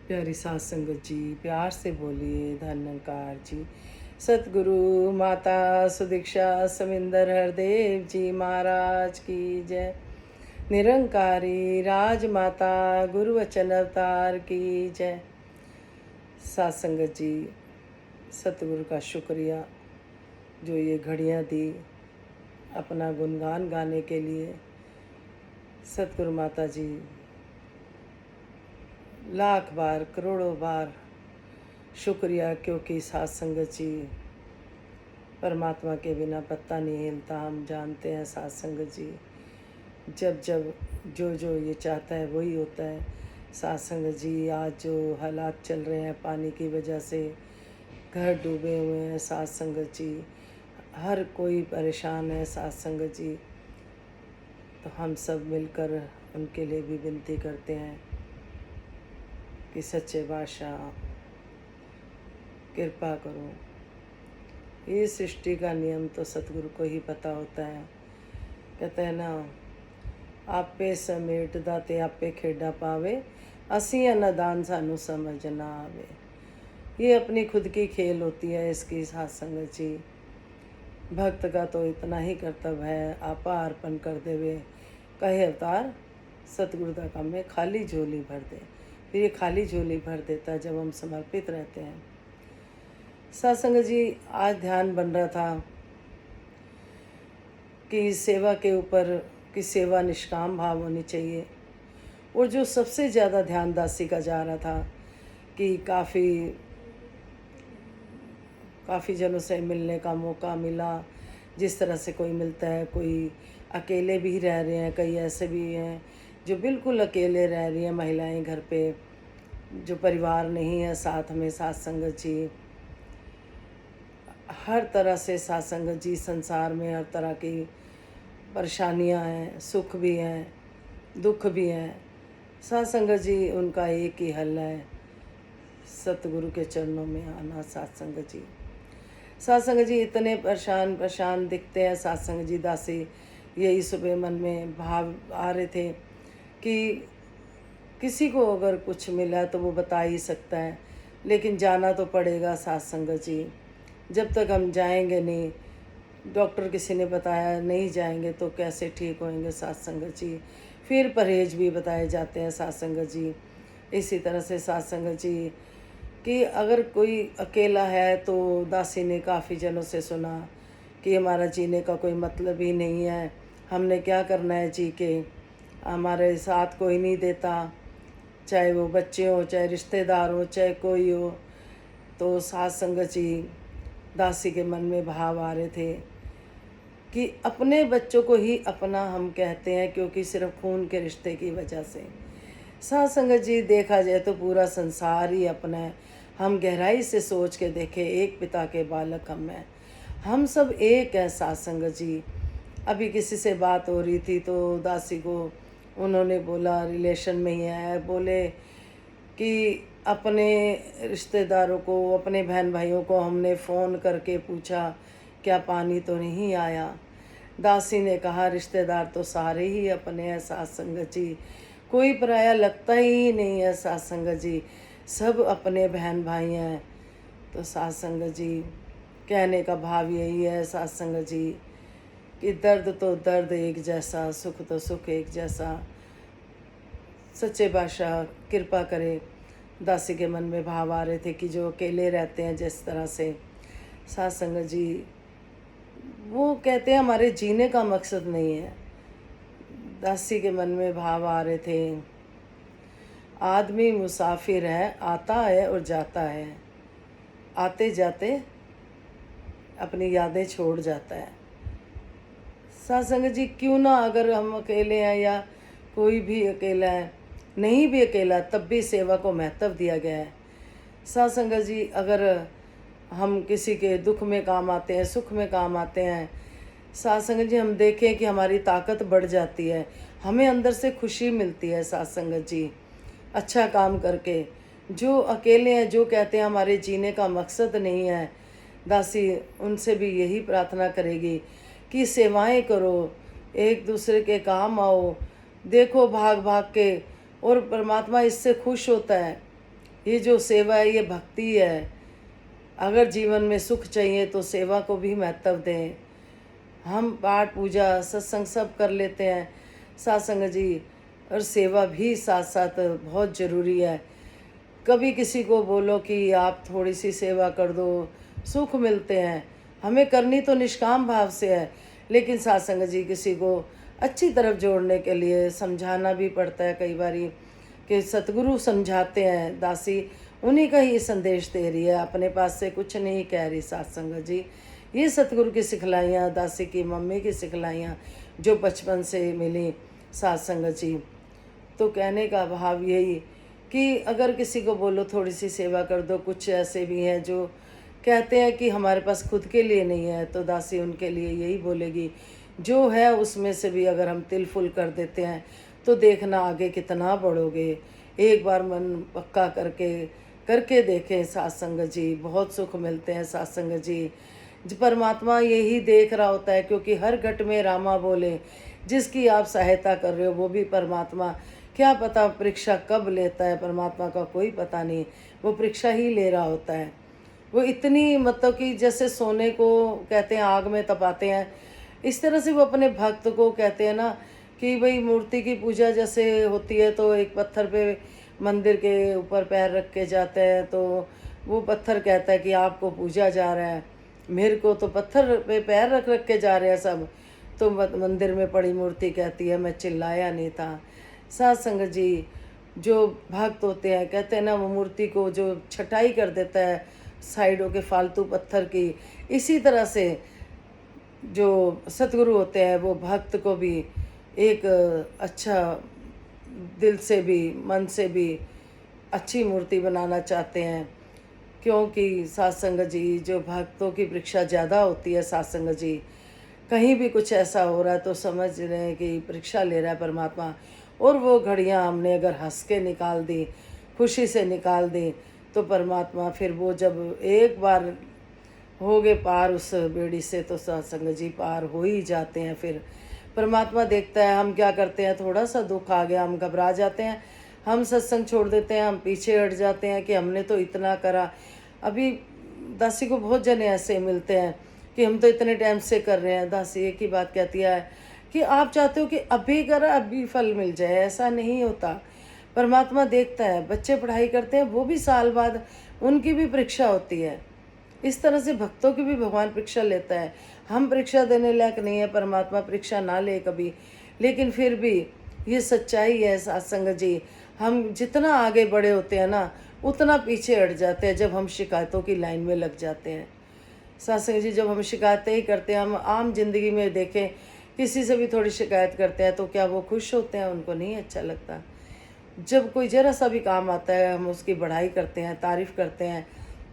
प्यारी सात संगत जी, प्यार से बोलिए धन्यकार जी। सतगुरु माता सुदीक्षा समिंदर हरदेव जी महाराज की जय। निरंकारी राजमाता गुरु वचन अवतार की जय। सात संगत जी, सतगुरु का शुक्रिया जो ये घड़ियाँ दी अपना गुणगान गाने के लिए। सतगुरु माता जी लाख बार करोड़ों बार शुक्रिया, क्योंकि सात संगत जी परमात्मा के बिना पत्ता नहीं हिलता। हम जानते हैं सात संगत जी जब जब जो ये चाहता है वही होता है। सात संगत जी आज जो हालात चल रहे हैं पानी की वजह से, घर डूबे हुए हैं सात संगत जी, हर कोई परेशान है सात संगत जी। तो हम सब मिलकर उनके लिए भी विनती करते हैं कि सच्चे बादशाह कृपा करो। ये सृष्टि का नियम तो सतगुरु को ही पता होता है। कहते हैं ना, आपे समेटदा ते आपे खेड़ा पावे, असी अन्नदान सानू समझ ना आवे। ये अपनी खुद की खेल होती है इसकी सात संगत जी। भक्त का तो इतना ही कर्तव्य है, आपा अर्पण कर देवे कहे अवतार सतगुरु का काम है खाली झोली भर दे। फिर ये खाली झोली भर देता है जब हम समर्पित रहते हैं। सत्संग जी, आज ध्यान बन रहा था कि सेवा के ऊपर कि सेवा निष्काम भाव होनी चाहिए। और जो सबसे ज़्यादा ध्यान दासी का जा रहा था कि काफ़ी जनों से मिलने का मौका मिला। जिस तरह से कोई मिलता है, कोई अकेले भी रह रहे हैं, कई ऐसे भी हैं जो बिल्कुल अकेले रह रही हैं महिलाएं घर पे, जो परिवार नहीं है साथ में। साथ संगत जी हर तरह से साथ संगत जी संसार में हर तरह की परेशानियां हैं, सुख भी हैं, दुख भी हैं। साथ संगत जी उनका एक ही हल है, सतगुरु के चरणों में आना। साथ संगत जी, साथ संगत जी इतने परेशान दिखते हैं। साथ संगत जी दासी यही सुबह मन में भाव आ रहे थे कि किसी को अगर कुछ मिला तो वो बता ही सकता है, लेकिन जाना तो पड़ेगा साथ संगत जी। जब तक हम जाएंगे नहीं, डॉक्टर किसी ने बताया नहीं जाएंगे तो कैसे ठीक होएंगे साथ संगत जी। फिर परहेज भी बताए जाते हैं साथ संगत जी। इसी तरह से साथ संगत जी कि अगर कोई अकेला है तो दासी ने काफ़ी जनों से सुना कि हमारा जीने का कोई मतलब ही नहीं है, हमने क्या करना है जी के, हमारे साथ कोई नहीं देता, चाहे वो बच्चे हो, चाहे रिश्तेदार हो, चाहे कोई हो। तो साथ संगत जी दासी के मन में भाव आ रहे थे कि अपने बच्चों को ही अपना हम कहते हैं, क्योंकि सिर्फ खून के रिश्ते की वजह से। साथ संगत जी देखा जाए तो पूरा संसार ही अपना है। हम गहराई से सोच के देखें, एक पिता के बालक हम सब एक है साथ संगत जी। अभी किसी से बात हो रही थी तो दासी को उन्होंने बोला, रिलेशन में ही है, बोले कि अपने रिश्तेदारों को, अपने बहन भाइयों को हमने फ़ोन करके पूछा क्या पानी तो नहीं आया। दासी ने कहा रिश्तेदार तो सारे ही अपने हैं साथ संगत जी, कोई पराया लगता ही नहीं है साथ संगत जी, सब अपने बहन भाई हैं। तो साथ संगत जी कहने का भाव यही है साथ संगत जी कि दर्द तो दर्द एक जैसा, सुख तो सुख एक जैसा। सच्चे बादशाह कृपा करे। दासी के मन में भाव आ रहे थे कि जो अकेले रहते हैं जिस तरह से, साथ संगत जी वो कहते हैं हमारे जीने का मकसद नहीं है। दासी के मन में भाव आ रहे थे, आदमी मुसाफिर है, आता है और जाता है, आते जाते अपनी यादें छोड़ जाता है। साथ संगत जी क्यों ना, अगर हम अकेले हैं या कोई भी अकेला है, नहीं भी अकेला, तब भी सेवा को महत्व दिया गया है। साथ संगत जी अगर हम किसी के दुख में काम आते हैं, सुख में काम आते हैं, साथ संगत जी हम देखें कि हमारी ताकत बढ़ जाती है, हमें अंदर से खुशी मिलती है साथ संगत जी अच्छा काम करके। जो अकेले हैं, जो कहते हैं हमारे जीने का मकसद नहीं है, दासी उनसे भी यही प्रार्थना करेगी कि सेवाएं करो, एक दूसरे के काम आओ, देखो भाग भाग के, और परमात्मा इससे खुश होता है। ये जो सेवा है ये भक्ति है। अगर जीवन में सुख चाहिए तो सेवा को भी महत्व दें। हम पाठ पूजा सत्संग सब कर लेते हैं सत्संग जी, और सेवा भी साथ साथ बहुत ज़रूरी है। कभी किसी को बोलो कि आप थोड़ी सी सेवा कर दो, सुख मिलते हैं। हमें करनी तो निष्काम भाव से है, लेकिन सत्संग जी किसी को अच्छी तरफ जोड़ने के लिए समझाना भी पड़ता है कई बारी, कि सतगुरु समझाते हैं, दासी उन्हीं का ही संदेश दे रही है, अपने पास से कुछ नहीं कह रही सत्संग जी। ये सतगुरु की सिखलाइयाँ, दासी की मम्मी की सिखलाइयाँ जो बचपन से मिली सत्संग जी। तो कहने का भाव यही कि अगर किसी को बोलो थोड़ी सी सेवा कर दो, कुछ ऐसे भी हैं जो कहते हैं कि हमारे पास खुद के लिए नहीं है, तो दासी उनके लिए यही बोलेगी, जो है उसमें से भी अगर हम तिल फुल कर देते हैं तो देखना आगे कितना बढ़ोगे। एक बार मन पक्का करके देखें सत्संग जी, बहुत सुख मिलते हैं सत्संग जी। परमात्मा यही देख रहा होता है, क्योंकि हर घट में रामा बोले। जिसकी आप सहायता कर रहे हो वो भी परमात्मा, क्या पता परीक्षा कब लेता है, परमात्मा का कोई पता नहीं, वो परीक्षा ही ले रहा होता है। वो इतनी मतलब कि जैसे सोने को कहते हैं आग में तपाते हैं, इस तरह से वो अपने भक्त को कहते हैं ना कि भाई मूर्ति की पूजा जैसे होती है तो एक पत्थर पे मंदिर के ऊपर पैर रख के जाते हैं, तो वो पत्थर कहता है कि आपको पूजा जा रहा है। मेरे को तो पत्थर पे पैर रख रख के जा रहे हैं सब, तो मंदिर में पड़ी मूर्ति कहती है मैं चिल्लाया नहीं था। सत्संग जी जो भक्त होते हैं कहते हैं ना, वो मूर्ति को जो छटाई कर देता है साइडों के फालतू पत्थर की, इसी तरह से जो सतगुरु होते हैं वो भक्त को भी एक अच्छा दिल से भी मन से भी अच्छी मूर्ति बनाना चाहते हैं। क्योंकि सत्संग जी जो भक्तों की परीक्षा ज़्यादा होती है सत्संग जी, कहीं भी कुछ ऐसा हो रहा है तो समझ रहे हैं कि परीक्षा ले रहा है परमात्मा। और वो घड़ियां हमने अगर हंस के निकाल दी, खुशी से निकाल दी, तो परमात्मा फिर वो जब एक बार हो गए पार उस बेड़ी से, तो सत्संग जी पार हो ही जाते हैं। फिर परमात्मा देखता है हम क्या करते हैं, थोड़ा सा दुख आ गया हम घबरा जाते हैं, हम सत्संग छोड़ देते हैं, हम पीछे हट जाते हैं कि हमने तो इतना करा। अभी दासी को बहुत जने ऐसे मिलते हैं कि हम तो इतने टाइम से कर रहे हैं। दासी एक ही बात कहती है कि आप चाहते हो कि अभी करा अभी फल मिल जाए, ऐसा नहीं होता। परमात्मा देखता है, बच्चे पढ़ाई करते हैं वो भी साल बाद उनकी भी परीक्षा होती है। इस तरह से भक्तों की भी भगवान परीक्षा लेता है। हम परीक्षा देने लायक नहीं है, परमात्मा परीक्षा ना ले कभी, लेकिन फिर भी ये सच्चाई है सत्संग जी। हम जितना आगे बड़े होते हैं ना, उतना पीछे हट जाते हैं जब हम शिकायतों की लाइन में लग जाते हैं। सत्संग जी जब हम शिकायतें ही करते हैं, हम आम जिंदगी में देखें किसी से भी थोड़ी शिकायत करते हैं तो क्या वो खुश होते हैं? उनको नहीं अच्छा लगता। जब कोई जरा सा भी काम आता है हम उसकी बढ़ाई करते हैं, तारीफ़ करते हैं,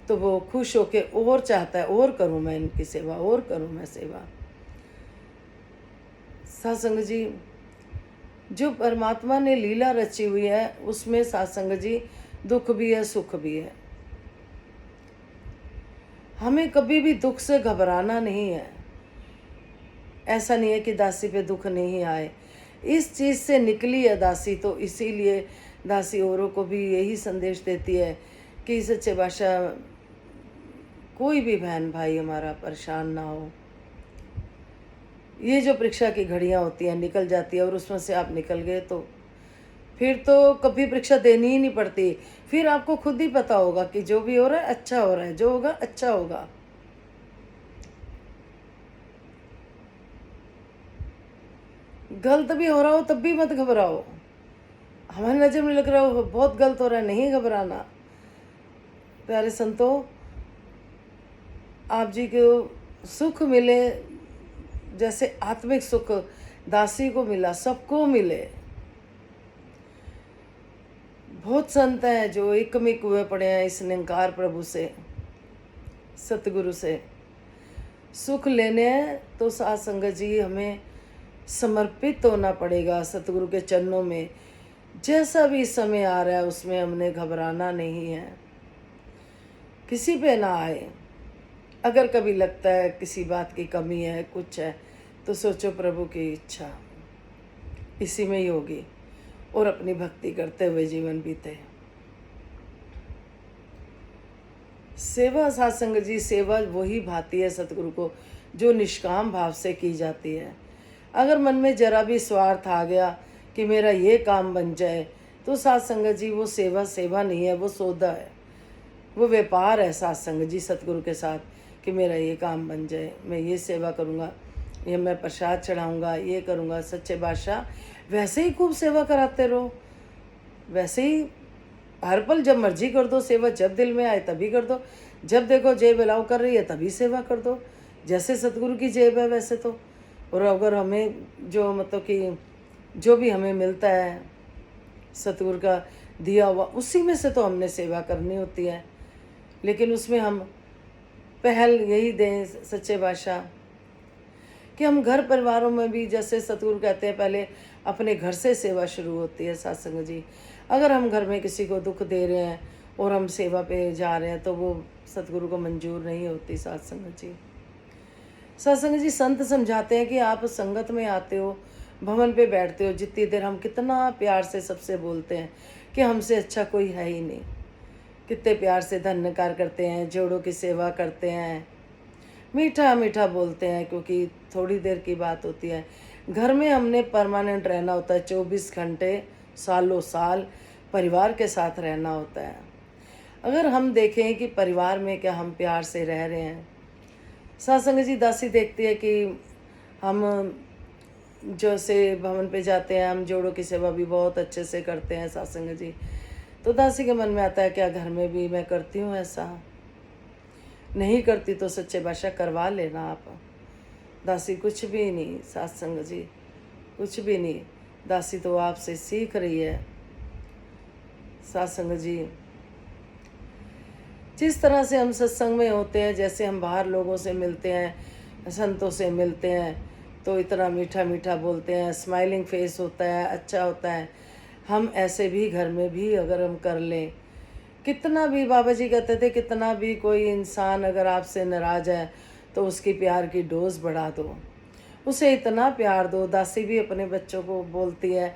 तो वो खुश होके और चाहता है और करूं मैं इनकी सेवा, और करूं मैं सेवा। सत्संग जी जो परमात्मा ने लीला रची हुई है उसमें सत्संग जी दुख भी है सुख भी है। हमें कभी भी दुख से घबराना नहीं है। ऐसा नहीं है कि दासी पे दुख नहीं आए, इस चीज़ से निकली है दासी, तो इसीलिए दासी औरों को भी यही संदेश देती है कि सच्चे बादशाह कोई भी बहन भाई हमारा परेशान ना हो। ये जो परीक्षा की घड़ियां होती हैं निकल जाती है, और उसमें से आप निकल गए तो फिर तो कभी परीक्षा देनी ही नहीं पड़ती। फिर आपको खुद ही पता होगा कि जो भी हो रहा है अच्छा हो रहा है, जो होगा अच्छा होगा। गलत भी हो रहा हो तब भी मत घबराओ। हमारी नज़र में लग रहा हो बहुत गलत हो रहा है, नहीं घबराना। प्यारे संतों, आप जी को सुख मिले जैसे आत्मिक सुख दासी को मिला, सबको मिले। बहुत संत हैं जो एकमिक हुए पड़े हैं इस निरंकार प्रभु से, सतगुरु से। सुख लेने हैं तो साथ संगत जी हमें समर्पित होना पड़ेगा सतगुरु के चरणों में। जैसा भी समय आ रहा है उसमें हमने घबराना नहीं है, किसी पे ना आए। अगर कभी लगता है किसी बात की कमी है, कुछ है, तो सोचो प्रभु की इच्छा इसी में ही होगी, और अपनी भक्ति करते हुए जीवन बीते। सेवा सत्संग जी, सेवा वही भाती है सतगुरु को जो निष्काम भाव से की जाती है। अगर मन में जरा भी स्वार्थ आ गया कि मेरा ये काम बन जाए, तो सत्संग जी वो सेवा सेवा नहीं है, वो सौदा है, वो व्यापार है सत्संग जी सतगुरु के साथ, कि मेरा ये काम बन जाए, मैं ये सेवा करूँगा, ये मैं प्रसाद चढ़ाऊँगा, ये करूँगा। सच्चे बादशाह वैसे ही खूब सेवा कराते रहो, वैसे ही हर पल जब मर्जी कर दो सेवा, जब दिल में आए तभी कर दो, जब देखो जेब अलाउ कर रही है तभी सेवा कर दो, जैसे सतगुरु की जेब है वैसे तो। और अगर हमें जो मतलब कि जो भी हमें मिलता है सतगुरु का दिया हुआ, उसी में से तो हमने सेवा करनी होती है। लेकिन उसमें हम पहल यही दें सच्चे बादशाह कि हम घर परिवारों में भी, जैसे सतगुरु कहते हैं पहले अपने घर से सेवा शुरू होती है सत्संग जी। अगर हम घर में किसी को दुख दे रहे हैं और हम सेवा पे जा रहे हैं तो वो सतगुरु को मंजूर नहीं होती सत्संग जी। सत्संग जी संत समझाते हैं कि आप संगत में आते हो, भवन पे बैठते हो, जितनी देर हम कितना प्यार से सबसे बोलते हैं कि हमसे अच्छा कोई है ही नहीं, कितने प्यार से धन्यकार करते हैं, जोड़ों की सेवा करते हैं, मीठा मीठा बोलते हैं, क्योंकि थोड़ी देर की बात होती है। घर में हमने परमानेंट रहना होता है, 24 घंटे सालों साल परिवार के साथ रहना होता है। अगर हम देखें कि परिवार में क्या हम प्यार से रह रहे हैं। सत्संग जी दासी देखती है कि हम जैसे भवन पे जाते हैं, हम जोड़ों की सेवा भी बहुत अच्छे से करते हैं सत्संग जी, तो दासी के मन में आता है क्या घर में भी मैं करती हूँ ऐसा? नहीं करती तो सच्चे बादशाह करवा लेना आप। दासी कुछ भी नहीं सत्संग जी, कुछ भी नहीं। दासी तो आपसे सीख रही है सत्संग जी। जिस तरह से हम सत्संग में होते हैं, जैसे हम बाहर लोगों से मिलते हैं, संतों से मिलते हैं, तो इतना मीठा मीठा बोलते हैं, स्माइलिंग फेस होता है, अच्छा होता है। हम ऐसे भी घर में भी अगर हम कर लें, कितना भी बाबा जी कहते थे, कितना भी कोई इंसान अगर आपसे नाराज़ है तो उसकी प्यार की डोज बढ़ा दो, उसे इतना प्यार दो। दासी भी अपने बच्चों को बोलती है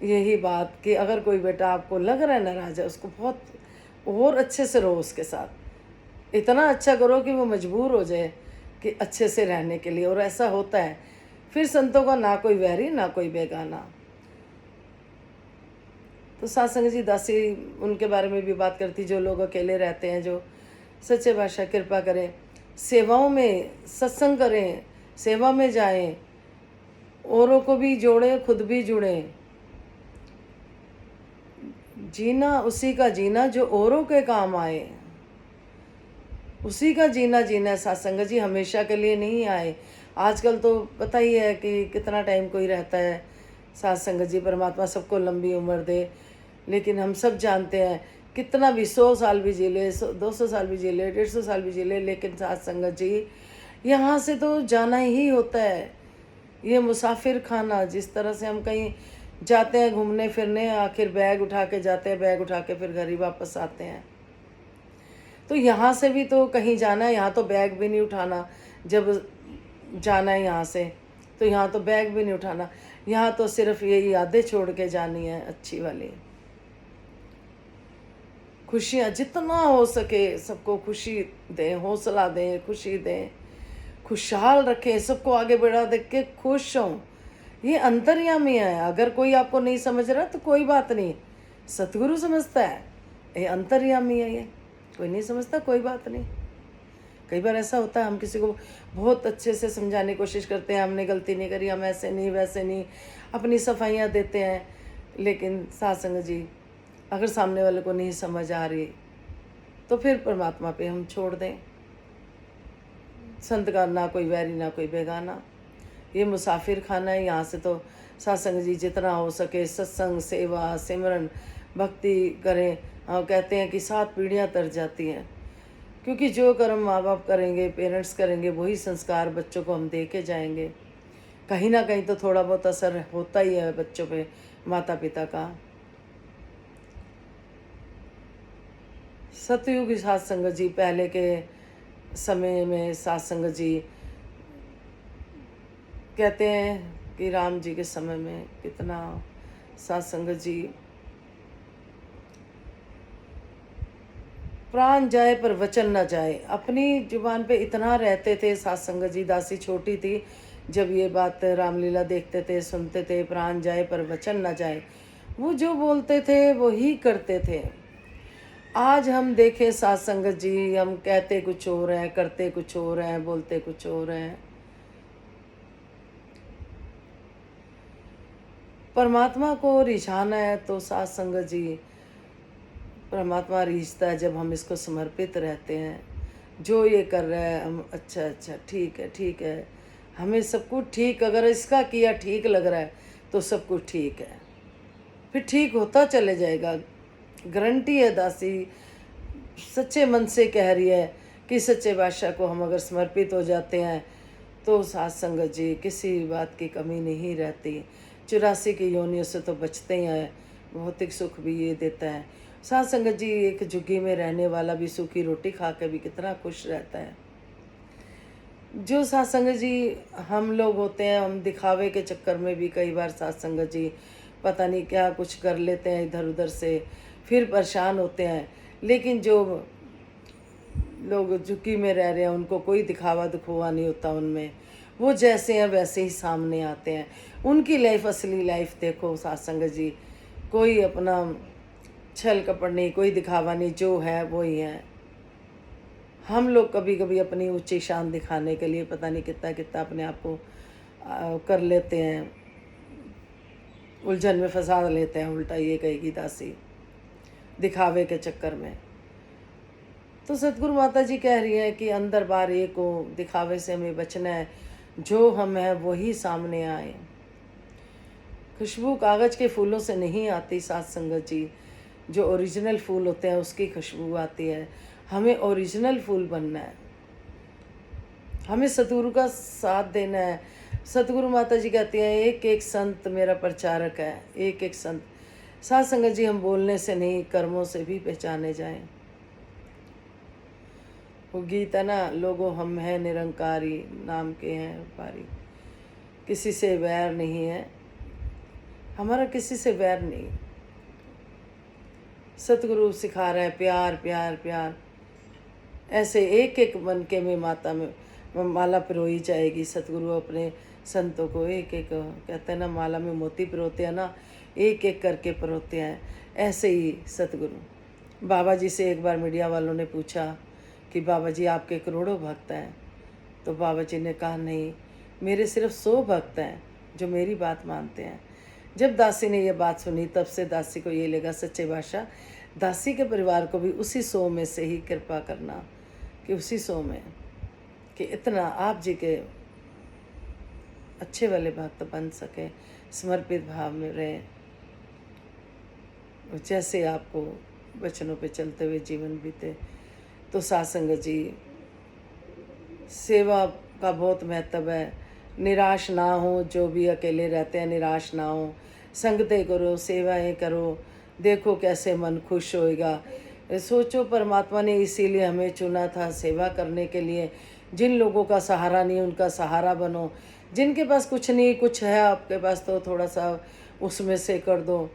यही बात कि अगर कोई बेटा आपको लग रहा है नाराज़ है, उसको बहुत और अच्छे से रहो उसके साथ, इतना अच्छा करो कि वो मजबूर हो जाए कि अच्छे से रहने के लिए। और ऐसा होता है, फिर संतों का ना कोई वैरी ना कोई बेगाना। तो सत्संग जी दासी उनके बारे में भी बात करती, जो लोग अकेले रहते हैं, जो सच्चे बादशाह कृपा करें, सेवाओं में सत्संग करें, सेवा में जाएं, औरों को भी जोड़ें, खुद भी जुड़ें। जीना उसी का जीना जो औरों के काम आए, उसी का जीना जीना है सत्संग जी, हमेशा के लिए नहीं आए। आजकल तो पता ही है कि कितना टाइम कोई रहता है। सत्संग जी परमात्मा सबको लंबी उम्र दे, लेकिन हम सब जानते हैं कितना भी 100 साल भी जी ले, 200 साल भी जी ले, 150 साल भी जी ले, लेकिन सत्संग जी यहाँ से तो जाना ही होता है। ये मुसाफिर खाना, जिस तरह से हम कहीं जाते हैं घूमने फिरने, आखिर बैग उठा के जाते हैं, बैग उठा के फिर घर ही वापस आते हैं। तो यहाँ से भी तो कहीं जाना है, यहाँ तो बैग भी नहीं उठाना। जब जाना है यहाँ से तो यहाँ तो बैग भी नहीं उठाना, यहाँ तो सिर्फ यही यादें छोड़ के जानी है अच्छी वाली। खुशियाँ जितना हो सके सबको खुशी दें, हौसला दें, खुशी दें, खुशहाल रखें, सबको आगे बढ़ा दे के खुश हों। ये अंतर्यामी है। अगर कोई आपको नहीं समझ रहा तो कोई बात नहीं, सतगुरु समझता है। ये अंतर्यामी है, ये कोई नहीं समझता, कोई बात नहीं। कई बार ऐसा होता है हम किसी को बहुत अच्छे से समझाने की कोशिश करते हैं, हमने गलती नहीं करी, हम ऐसे नहीं वैसे नहीं, अपनी सफाइयाँ देते हैं, लेकिन सत्संग जी अगर सामने वाले को नहीं समझ आ रही तो फिर परमात्मा पे हम छोड़ दें। संत का ना कोई वैरी ना कोई बेगाना, ये मुसाफिर खाना है। यहाँ से तो सत्संग जी जितना हो सके सत्संग, सेवा, सिमरन, भक्ति करें। हाँ, कहते हैं कि 7 पीढ़ियाँ तर जाती हैं, क्योंकि जो कर्म माँ बाप करेंगे, पेरेंट्स करेंगे, वही संस्कार बच्चों को हम दे के जाएंगे। कहीं ना कहीं तो थोड़ा बहुत असर होता ही है बच्चों पे माता पिता का। सतयुग सत्संग जी, पहले के समय में सत्संग जी कहते हैं कि राम जी के समय में कितना सत्संग जी प्राण जाए पर वचन न जाए। अपनी जुबान पे इतना रहते थे सात संगत जी। दासी छोटी थी जब ये बात रामलीला देखते थे, सुनते थे, प्राण जाए पर वचन न जाए। वो जो बोलते थे वो ही करते थे। आज हम देखें सात संगत जी, हम कहते कुछ और हैं, करते कुछ और हैं, बोलते कुछ और हैं। परमात्मा को रिझाना है तो सात संगत जी, परमात्मा रिझता है जब हम इसको समर्पित रहते हैं। जो ये कर रहा है हम, अच्छा अच्छा ठीक है ठीक है, हमें सब कुछ ठीक, अगर इसका किया ठीक लग रहा है तो सब कुछ ठीक है, फिर ठीक होता चले जाएगा। गारंटी है। दासी सच्चे मन से कह रही है कि सच्चे बादशाह को हम अगर समर्पित हो जाते हैं तो सात संगत जी किसी बात की कमी नहीं रहती। 84 की योनियों से तो बचते ही हैं। भौतिक सुख भी ये देता है। सात संगत जी, एक झुग्गी में रहने वाला भी सूखी रोटी खा के भी कितना खुश रहता है। जो सात संगत जी हम लोग होते हैं, हम दिखावे के चक्कर में भी कई बार सात संगत जी पता नहीं क्या कुछ कर लेते हैं इधर उधर से, फिर परेशान होते हैं। लेकिन जो लोग झुग्गी में रह रहे हैं उनको कोई दिखावा दिखवा नहीं होता उनमें। वो जैसे हैं वैसे ही सामने आते हैं। उनकी लाइफ, असली लाइफ देखो सात संगत जी। कोई अपना छल कपट नहीं, कोई दिखावा नहीं, जो है वो ही है। हम लोग कभी कभी अपनी ऊंची शान दिखाने के लिए पता नहीं कितना कितना अपने आप को कर लेते हैं, उलझन में फंसा लेते हैं। उल्टा ये कहेगी दासी, दिखावे के चक्कर में। तो सतगुरु माता जी कह रही हैं कि अंदर बार एक हो, दिखावे से हमें बचना है। जो हम हैं वही सामने आए। खुशबू कागज के फूलों से नहीं आती सात संगत जी। जो ओरिजिनल फूल होते हैं उसकी खुशबू आती है। हमें ओरिजिनल फूल बनना है। हमें सतगुरु का साथ देना है। सतगुरु माता जी कहती हैं एक एक संत मेरा प्रचारक है। एक एक संत। सात संगत जी, हम बोलने से नहीं कर्मों से भी पहचाने जाएं। वो गीत है ना, लोगों हम हैं निरंकारी, नाम के हैं पारी, किसी से वैर नहीं है हमारा, किसी से वैर नहीं। सतगुरु सिखा रहा है प्यार प्यार प्यार। ऐसे एक एक मनके में माता में माला पिरोई जाएगी। सतगुरु अपने संतों को एक एक, कहते हैं ना माला में मोती पिरोते हैं ना, एक एक करके पिरोते हैं। ऐसे ही सतगुरु। बाबा जी से एक बार मीडिया वालों ने पूछा कि बाबा जी आपके करोड़ों भक्त हैं, तो बाबा जी ने कहा नहीं, मेरे सिर्फ 100 भक्त हैं जो मेरी बात मानते हैं। जब दासी ने यह बात सुनी तब से दासी को ये लगा सच्चे बादशाह दासी के परिवार को भी उसी 100 में से ही कृपा करना, कि उसी 100 में कि इतना आप जी के अच्छे वाले भक्त बन सके, समर्पित भाव में रहें, जैसे आपको वचनों पे चलते हुए जीवन बीते। तो सात संगत जी, सेवा का बहुत महत्व है। निराश ना हो, जो भी अकेले रहते हैं निराश ना हो, संगतें करो, सेवाएं करो, देखो कैसे मन खुश होएगा। सोचो परमात्मा ने इसीलिए हमें चुना था सेवा करने के लिए। जिन लोगों का सहारा नहीं उनका सहारा बनो। जिनके पास कुछ नहीं, कुछ है आपके पास तो थोड़ा सा उसमें से कर दो।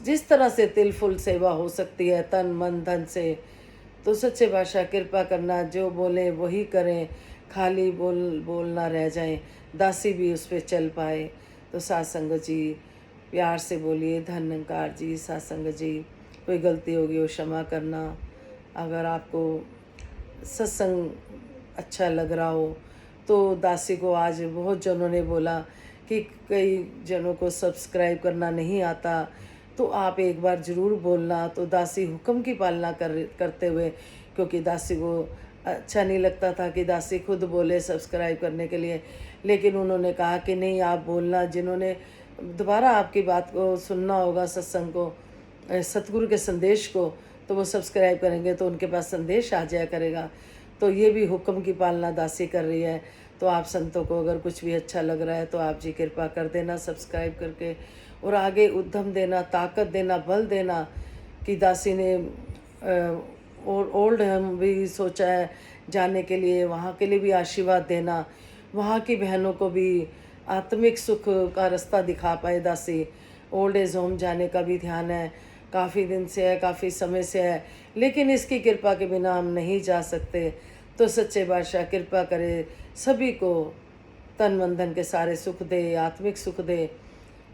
जिस तरह से तिल फुल सेवा हो सकती है तन मन धन से, तो सच्चे बादशाह कृपा करना, जो बोले वही करें, खाली बोल ना रह जाएं, दासी भी उस पर चल पाए। तो सात संगत जी प्यार से बोलिए धन्यकार जी। सात संगत जी, कोई गलती होगी वो क्षमा करना। अगर आपको सत्संग अच्छा लग रहा हो तो दासी को, आज बहुत जनों ने बोला कि कई जनों को सब्सक्राइब करना नहीं आता, तो आप एक बार ज़रूर बोलना। तो दासी हुक्म की पालना करते हुए, क्योंकि दासी को अच्छा नहीं लगता था कि दासी खुद बोले सब्सक्राइब करने के लिए, लेकिन उन्होंने कहा कि नहीं आप बोलना। जिन्होंने दोबारा आपकी बात को सुनना होगा, सत्संग को, सतगुरु के संदेश को, तो वो सब्सक्राइब करेंगे तो उनके पास संदेश आ जाया करेगा। तो ये भी हुक्म की पालना दासी कर रही है। तो आप संतों को अगर कुछ भी अच्छा लग रहा है तो आप जी कृपा कर देना सब्सक्राइब करके, और आगे उद्यम देना, ताकत देना, बल देना। कि दासी ने और ओल्ड हम भी सोचा है जाने के लिए, वहाँ के लिए भी आशीर्वाद देना। वहाँ की बहनों को भी आत्मिक सुख का रास्ता दिखा पाए दासी। ओल्ड एज होम जाने का भी ध्यान है। काफ़ी दिन से है, काफ़ी समय से है, लेकिन इसकी कृपा के बिना हम नहीं जा सकते। तो सच्चे बादशाह कृपा करे, सभी को तन मन धन के सारे सुख दे, आत्मिक सुख दे।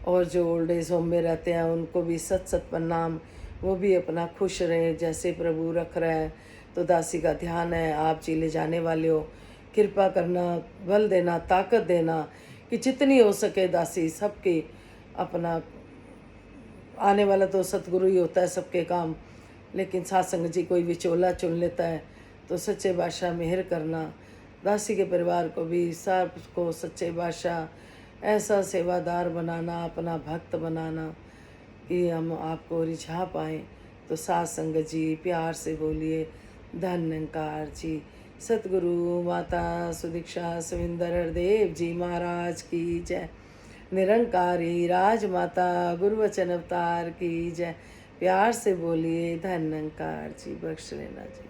और जो ओल्ड एज होम में रहते हैं उनको भी सत सत प्रणाम, वो भी अपना खुश रहें जैसे प्रभु रख रहा है। तो दासी का ध्यान है, आप जी ले जाने वाले हो, कृपा करना, बल देना, ताकत देना कि जितनी हो सके दासी सबकी अपना। आने वाला तो सतगुरु ही होता है सबके काम, लेकिन सत्संग जी कोई विचोला चुन लेता है। तो सच्चे बादशाह मेहर करना, दासी के परिवार को भी सबको सच्चे बादशाह ऐसा सेवादार बनाना, अपना भक्त बनाना कि हम आपको रिझा पाएँ। तो सत्संग जी प्यार से बोलिए धन्यकार जी। सतगुरु माता सुदीक्षा सुविंदर हरदेव जी महाराज की जय। निरंकारी राजमाता गुरुवचन अवतार की जय। प्यार से बोलिए धन्यकार जी, बख्श लेना जी।